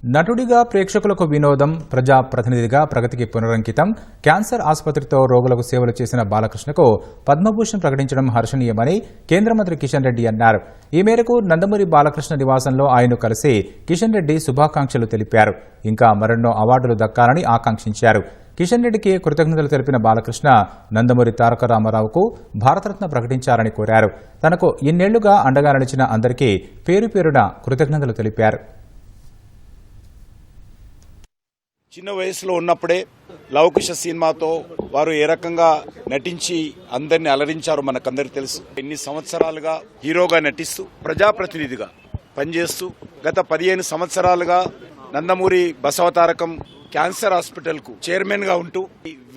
నటుడిగా ప్రేక్షకులకు వినోదం, ప్రజాప్రతినిధిగా ప్రగతికి పునరంకితం, క్యాన్సర్ ఆసుపత్రితో రోగులకు సేవలు చేసిన బాలకృష్ణకు పద్మభూషణ్ ప్రకటించడం హర్షణీయమని కేంద్ర మంత్రి కిషన్ రెడ్డి అన్నారు. ఈ మేరకు నందమూరి బాలకృష్ణ నివాసంలో ఆయన్ను కలిసి కిషన్ రెడ్డి శుభాకాంక్షలు తెలిపారు. ఇంకా మరెన్నో అవార్డులు దక్కాలని ఆకాంక్షించారు. కిషన్ రెడ్డికి కృతజ్ఞతలు తెలిపిన బాలకృష్ణ నందమూరి తారక రామారావుకు భారతరత్న ప్రకటించాలని కోరారు. తనకు ఇన్నేళ్లుగా అండగా నిలిచిన అందరికీ పేరు పేరున కృతజ్ఞతలు తెలిపారు. చిన్న వయసులో ఉన్నప్పుడే లవకుశ సినిమాతో వారు ఏ రకంగా నటించి అందరిని అలరించారో మనకందరికీ తెలుసు. ఎన్ని సంవత్సరాలుగా హీరోగా నటిస్తూ ప్రజాప్రతినిధిగా పనిచేస్తూ గత 15 సంవత్సరాలుగా నందమూరి బసవతారకం క్యాన్సర్ హాస్పిటల్ కు చైర్మన్ గా ఉంటూ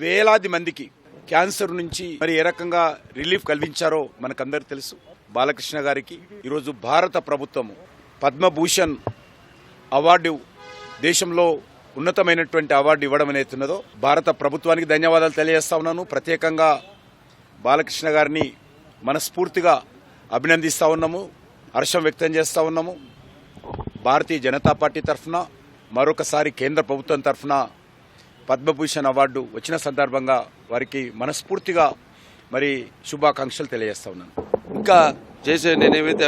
వేలాది మందికి క్యాన్సర్ నుంచి మరి ఏ రకంగా రిలీఫ్ కలిగించారో మనకందరికీ తెలుసు. బాలకృష్ణ గారికి ఈరోజు భారత ప్రభుత్వం పద్మభూషణ్ అవార్డు, దేశంలో ఉన్నతమైనటువంటి అవార్డు ఇవ్వడం అనేతున్నదో భారత ప్రభుత్వానికి ధన్యవాదాలు తెలియజేస్తా ఉన్నాను. ప్రత్యేకంగా బాలకృష్ణ గారిని మనస్ఫూర్తిగా అభినందిస్తా ఉన్నాము, హర్షం వ్యక్తం చేస్తా ఉన్నాము. భారతీయ జనతా పార్టీ తరఫున మరొకసారి కేంద్ర ప్రభుత్వం తరఫున పద్మభూషణ్ అవార్డు వచ్చిన సందర్భంగా వారికి మనస్ఫూర్తిగా మరి శుభాకాంక్షలు తెలియజేస్తా ఉన్నాను. ఇంకా చేసే నేనేమైతే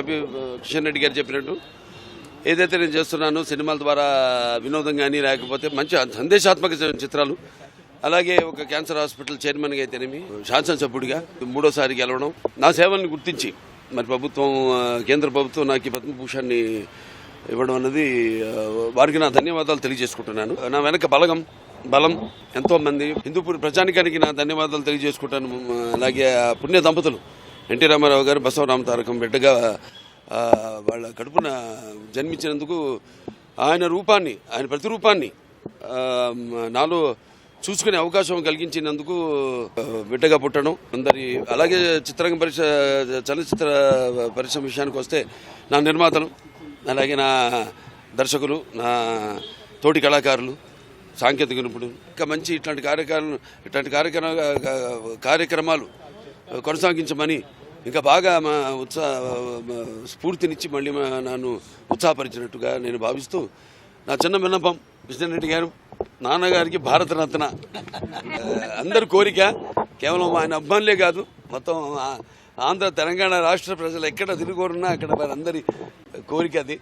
కిషన్ రెడ్డి గారు చెప్పినట్టు ఏదైతే నేను చేస్తున్నానో సినిమాల ద్వారా వినోదం కానీ లేకపోతే మంచి సందేశాత్మక చిత్రాలు, అలాగే ఒక క్యాన్సర్ హాస్పిటల్ చైర్మన్గా అయితేనేమి శాసనసభ్యుడిగా 3వ గెలవడం, నా సేవల్ని గుర్తించి మరి ప్రభుత్వం, కేంద్ర ప్రభుత్వం నాకు ఈ పద్మభూషణ్ని ఇవ్వడం అన్నది వారికి నా ధన్యవాదాలు తెలియజేసుకుంటున్నాను. నా వెనక బలం ఎంతోమంది హిందూపూర్ ప్రజానికానికి నా ధన్యవాదాలు తెలియజేసుకుంటాను. అలాగే పుణ్య దంపతులు ఎన్టీ రామారావు గారు బసవరామ తారకం బిడ్డగా వాళ్ళ కడుపున జన్మించినందుకు ఆయన ప్రతిరూపాన్ని నాలో చూసుకునే అవకాశం కలిగించినందుకు బిడ్డగా పుట్టడం అందరి. అలాగే చలనచిత్ర పరిశ్రమ విషయానికి వస్తే నా నిర్మాతలు, అలాగే నా దర్శకులు, నా తోటి కళాకారులు, సాంకేతిక నిపుణులు, ఇంకా మంచి ఇట్లాంటి కార్యక్రమాలు కొనసాగించమని ఇంకా బాగా మా స్ఫూర్తినిచ్చి మళ్ళీ నన్ను ఉత్సాహపరిచినట్టుగా నేను భావిస్తూ నా చిన్న విన్నపం కిషన్ రెడ్డి గారు, నాన్నగారికి భారతరత్న అందరి కోరిక, కేవలం ఆయన అభిమానులే కాదు మొత్తం ఆంధ్ర తెలంగాణ రాష్ట్ర ప్రజలు ఎక్కడ తిరుగురున్నా అక్కడ వారందరి కోరిక అది.